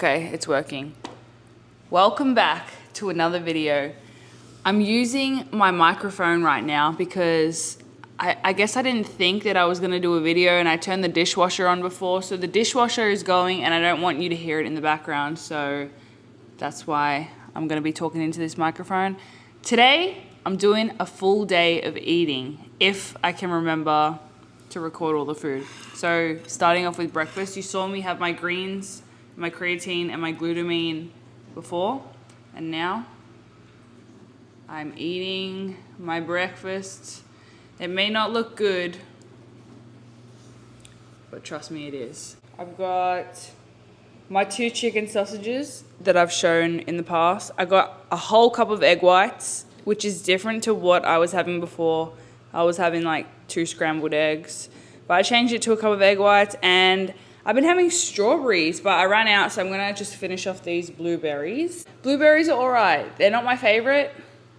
Okay, it's working. Welcome back to another video. I'm using my microphone right now because I guess I didn't think that I was gonna do a video, and I turned the dishwasher on before, so the dishwasher is going and I don't want you to hear it in the background, so that's why I'm gonna be talking into this microphone. Today, I'm doing a full day of eating, if I can remember to record all the food. So starting off with breakfast, you saw me have my greens, my creatine and my glutamine before, and now I'm eating my breakfast. It may not look good, but trust me, it is. I've got my 2 chicken sausages that I've shown in the past. I got a whole cup of egg whites, which is different to what I was having before. I was having like 2 scrambled eggs, but I changed it to a cup of egg whites, and I've been having strawberries, but I ran out, so I'm gonna just finish off these blueberries. Blueberries are all right. They're not my favorite,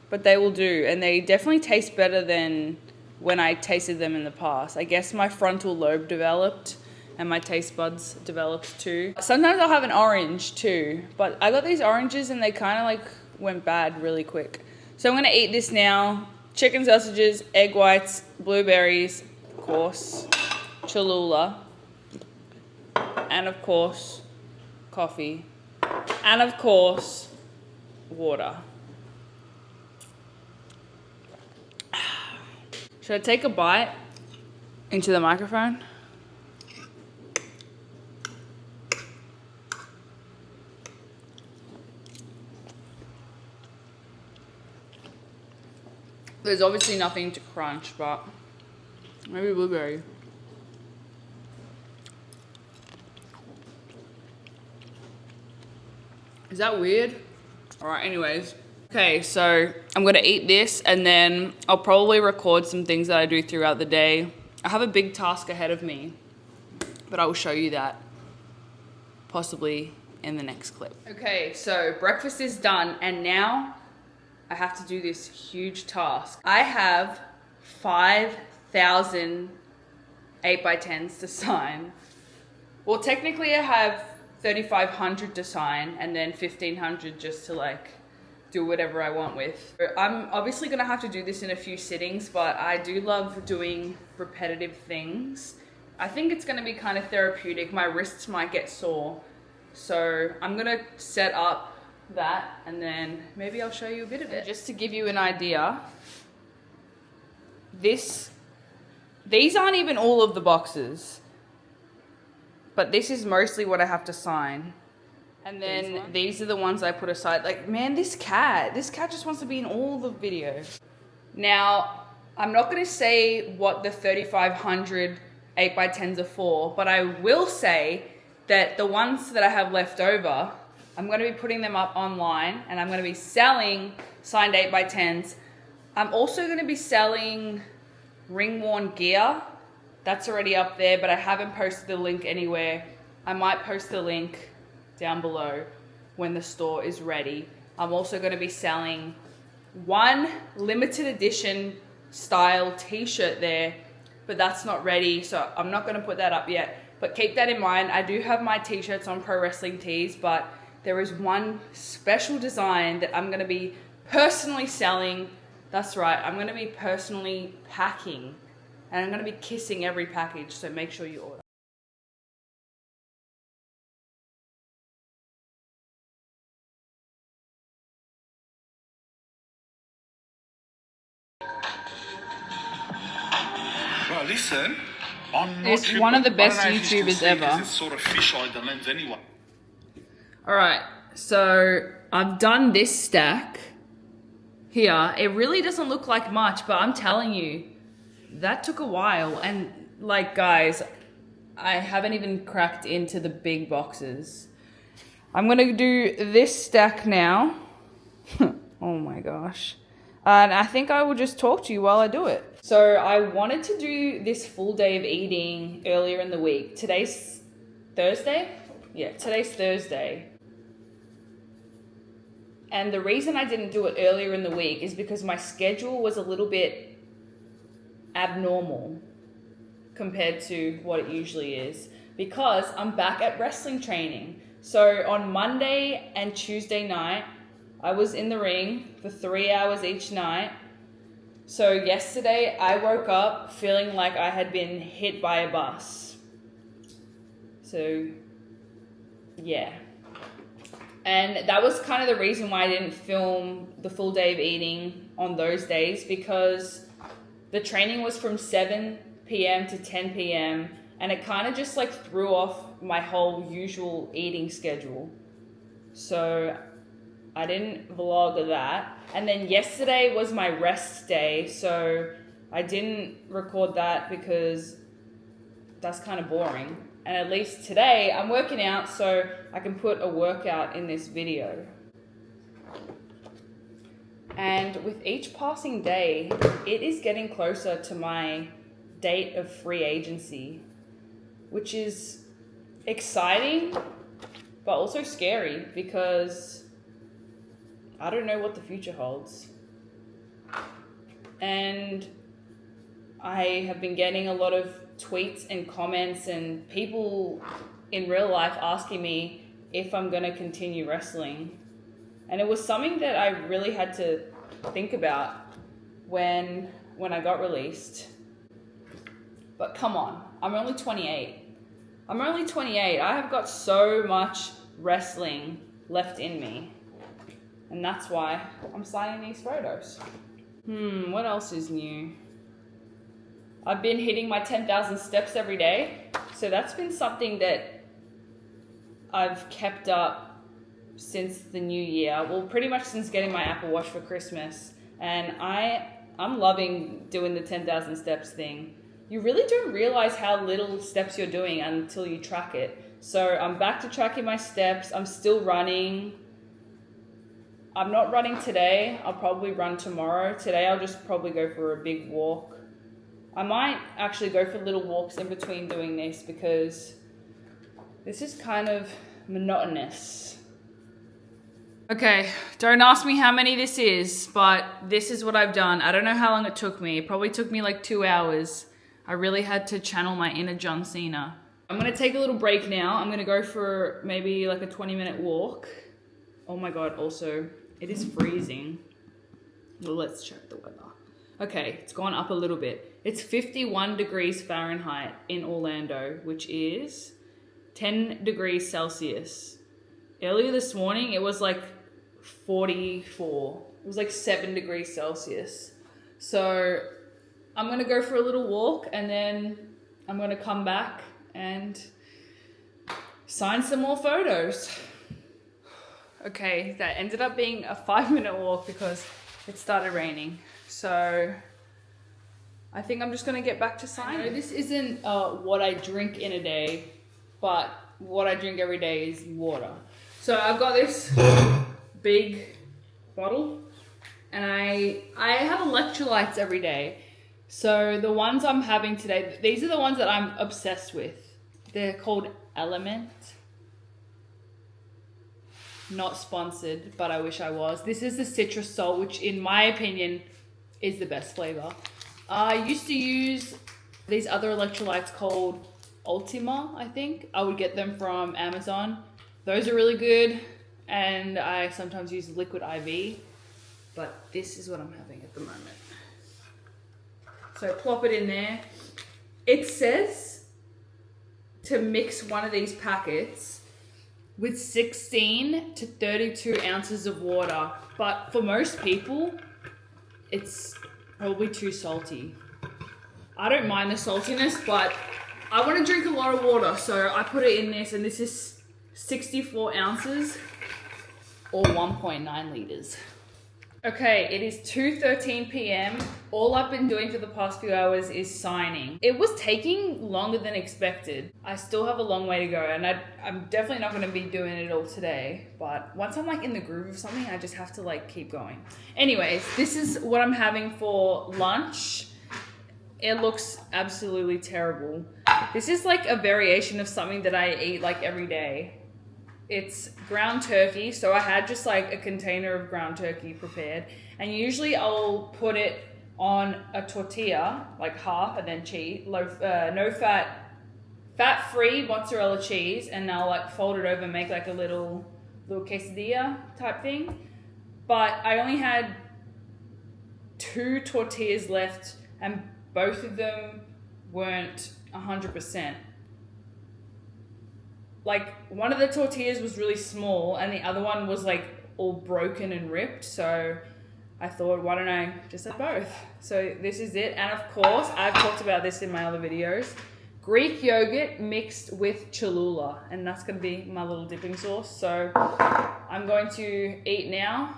but they will do, and they definitely taste better than when I tasted them in the past. I guess my frontal lobe developed and my taste buds developed too. Sometimes I'll have an orange too, but I got these oranges and they kind of like went bad really quick. So I'm gonna eat this now. Chicken sausages, egg whites, blueberries, of course, Cholula, and of course, coffee, and of course, water. Should I take a bite into the microphone? There's obviously nothing to crunch, but maybe blueberry. Is that weird? All right, anyways. Okay, so I'm gonna eat this and then I'll probably record some things that I do throughout the day. I have a big task ahead of me, but I will show you that possibly in the next clip. Okay, so breakfast is done and now I have to do this huge task. I have 5,000 8x10s to sign. Well, technically I have 3,500 to sign and then 1,500 just to like do whatever I want with. I'm obviously gonna have to do this in a few sittings, but I do love doing repetitive things. I think it's gonna be kind of therapeutic. My wrists might get sore. So I'm gonna set up that and then maybe I'll show you a bit of it. Just to give you an idea, these aren't even all of the boxes, but this is mostly what I have to sign. And then these are the ones I put aside. Like, man, this cat just wants to be in all the videos. Now, I'm not gonna say what the 3,500 8x10s are for, but I will say that the ones that I have left over, I'm gonna be putting them up online and I'm gonna be selling signed 8x10s. I'm also gonna be selling ring-worn gear. That's already up there, but I haven't posted the link anywhere. I might post the link down below when the store is ready. I'm also going to be selling one limited edition style t-shirt there, but that's not ready, so I'm not going to put that up yet. But keep that in mind. I do have my t-shirts on Pro Wrestling Tees, but there is one special design that I'm going to be personally selling. That's right, I'm going to be personally packing, and I'm going to be kissing every package, so make sure you order. Well, listen, I'm not It's one of the best YouTubers ever. It's sort of fisheye the lens anyway. All right, so I've done this stack here. It really doesn't look like much, but I'm telling you, that took a while. And like, guys, I haven't even cracked into the big boxes. I'm gonna do this stack now. Oh my gosh. And I think I will just talk to you while I do it. So I wanted to do this full day of eating earlier in the week. Today's Thursday? Yeah, today's Thursday. And the reason I didn't do it earlier in the week is because my schedule was a little bit abnormal compared to what it usually is, because I'm back at wrestling training. So on Monday and Tuesday night, I was in the ring for 3 hours each night. So yesterday I woke up feeling like I had been hit by a bus. So yeah. And that was kind of the reason why I didn't film the full day of eating on those days, because the training was from 7 p.m. to 10 p.m. and it kind of just like threw off my whole usual eating schedule. So I didn't vlog that. And then yesterday was my rest day, so I didn't record that because that's kind of boring. And at least today I'm working out, so I can put a workout in this video. And with each passing day, it is getting closer to my date of free agency, which is exciting, but also scary because I don't know what the future holds. And I have been getting a lot of tweets and comments and people in real life asking me if I'm going to continue wrestling. And it was something that I really had to think about when I got released. But come on, I'm only 28. I have got so much wrestling left in me. And that's why I'm signing these photos. What else is new? I've been hitting my 10,000 steps every day. So that's been something that I've kept up since the new year. Well, pretty much since getting my Apple Watch for Christmas. And I'm loving doing the 10,000 steps thing. You really don't realize how little steps you're doing until you track it. So I'm back to tracking my steps. I'm still running. I'm not running today. I'll probably run tomorrow. Today I'll just probably go for a big walk. I might actually go for little walks in between doing this because this is kind of monotonous. Okay, don't ask me how many this is, but this is what I've done. I don't know how long it took me. It probably took me like 2 hours. I really had to channel my inner John Cena. I'm gonna take a little break now. I'm gonna go for maybe like a 20-minute walk. Oh my God, also, it is freezing. Well, let's check the weather. Okay, it's gone up a little bit. It's 51 degrees Fahrenheit in Orlando, which is 10 degrees Celsius. Earlier this morning, it was like 44. It was like 7 degrees Celsius. So I'm going to go for a little walk and then I'm going to come back and sign some more photos. Okay, that ended up being a 5-minute walk because it started raining. So I think I'm just going to get back to signing. I know this isn't what I drink in a day, but what I drink every day is water. So I've got this big bottle and I have electrolytes every day. So the ones I'm having today, these are the ones that I'm obsessed with. They're called Element. Not sponsored, but I wish I was. This is the citrus salt, which in my opinion is the best flavor. I used to use these other electrolytes called Ultima, I think. I would get them from Amazon. Those are really good. And I sometimes use liquid IV. But this is what I'm having at the moment. So plop it in there. It says to mix one of these packets with 16 to 32 ounces of water. But for most people, it's probably too salty. I don't mind the saltiness, but I want to drink a lot of water. So I put it in this, and this is 64 ounces or 1.9 liters. Okay, it is 2:13 p.m. All I've been doing for the past few hours is signing. It was taking longer than expected. I still have a long way to go, and I'm definitely not going to be doing it all today. But once I'm like in the groove of something, I just have to like keep going. Anyways, this is what I'm having for lunch. It looks absolutely terrible. This is like a variation of something that I eat like every day. It's ground turkey, so I had just like a container of ground turkey prepared, and usually I'll put it on a tortilla, like half, and then cheese, no fat fat-free mozzarella cheese, and I'll like fold it over and make like a little quesadilla type thing. But I only had 2 tortillas left, and both of them weren't 100%. Like, one of the tortillas was really small and the other one was like all broken and ripped, so I thought, why don't I just have both? So this is it. And of course, I've talked about this in my other videos, Greek yogurt mixed with Cholula, and that's going to be my little dipping sauce. So I'm going to eat now.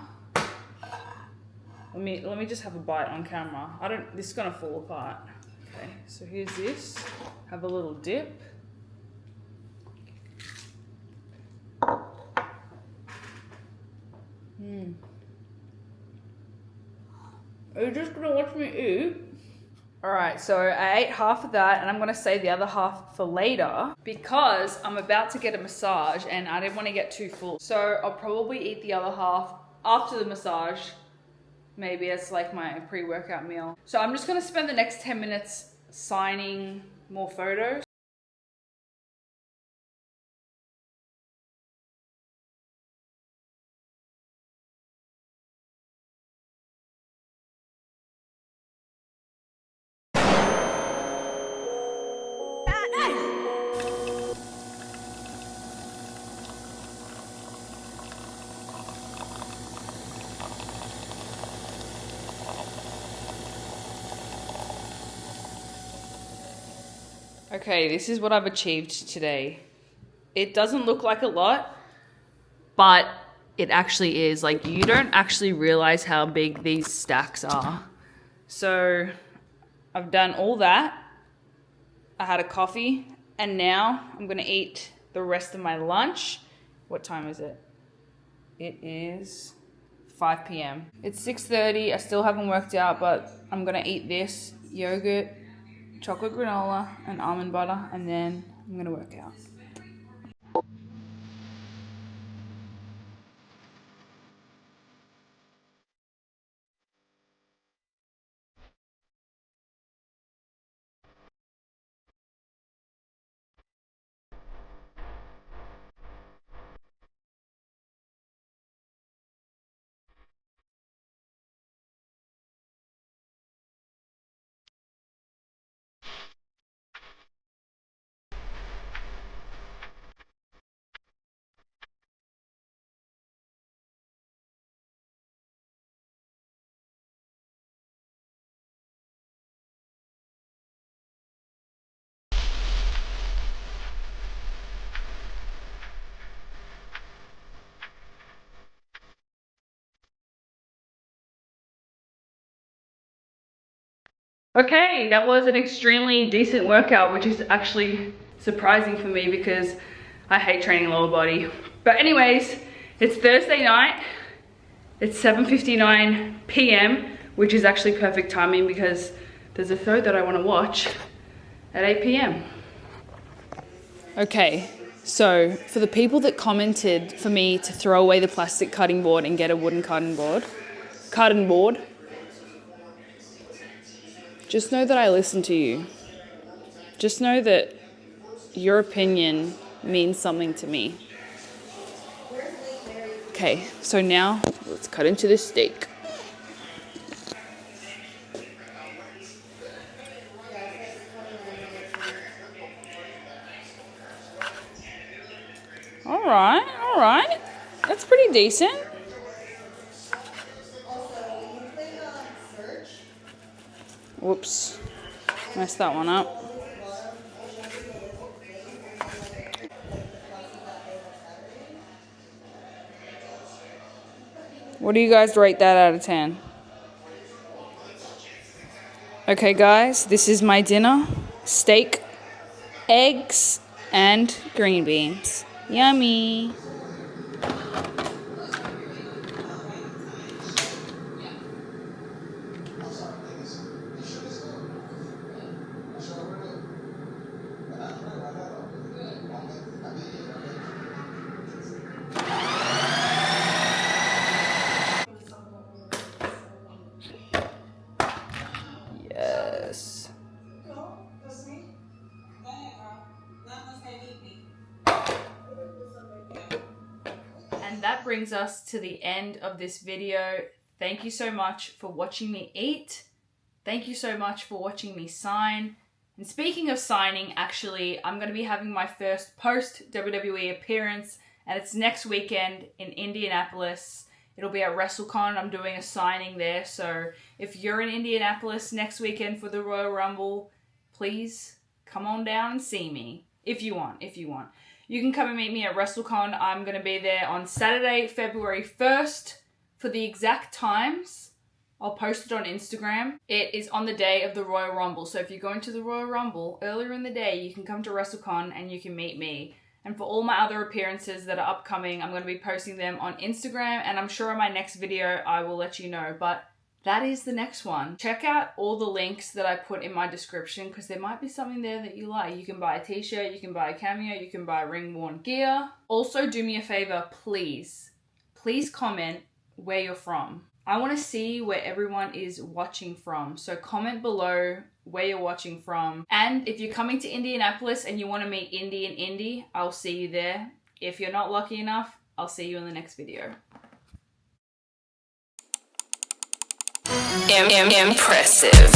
Let me just have a bite on camera. This is going to fall apart. Okay, so here's this. Have a little dip. Are you just gonna watch me eat? Alright, so I ate half of that and I'm gonna save the other half for later because I'm about to get a massage and I didn't want to get too full. So I'll probably eat the other half after the massage, maybe as like my pre-workout meal. So I'm just gonna spend the next 10 minutes signing more photos. Okay, this is what I've achieved today. It doesn't look like a lot, but it actually is. Like, you don't actually realize how big these stacks are. So I've done all that. I had a coffee and now I'm gonna eat the rest of my lunch. What time is it? It is 5 p.m. It's 6:30, I still haven't worked out, but I'm gonna eat this yogurt, chocolate granola and almond butter, and then I'm gonna work out. Okay, that was an extremely decent workout, which is actually surprising for me because I hate training lower body. But anyways, it's Thursday night. It's 7:59 p.m., which is actually perfect timing because there's a show that I want to watch at 8 p.m. Okay, so for the people that commented for me to throw away the plastic cutting board and get a wooden cutting board, just know that I listen to you. Just know that your opinion means something to me. Okay, so now let's cut into this steak. All right. That's pretty decent. Whoops, messed that one up. What do you guys rate that out of 10? Okay guys, this is my dinner. Steak, eggs, and green beans. Yummy. Yes. that brings us to the end of this video. Thank you so much for watching me eat. Thank you so much for watching me sign. And speaking of signing, actually, I'm going to be having my first post-WWE appearance, and it's next weekend in Indianapolis. It'll be at WrestleCon. I'm doing a signing there, so if you're in Indianapolis next weekend for the Royal Rumble, please come on down and see me, if you want. You can come and meet me at WrestleCon. I'm going to be there on Saturday, February 1st. For the exact times, I'll post it on Instagram. It is on the day of the Royal Rumble. So if you're going to the Royal Rumble earlier in the day, you can come to WrestleCon and you can meet me. And for all my other appearances that are upcoming, I'm going to be posting them on Instagram. And I'm sure in my next video, I will let you know. But that is the next one. Check out all the links that I put in my description because there might be something there that you like. You can buy a t-shirt, you can buy a Cameo, you can buy ring-worn gear. Also, do me a favor, please. Please comment where you're from. I want to see where everyone is watching from. So comment below where you're watching from. And if you're coming to Indianapolis and you want to meet Indy and Indy, I'll see you there. If you're not lucky enough, I'll see you in the next video. Impressive.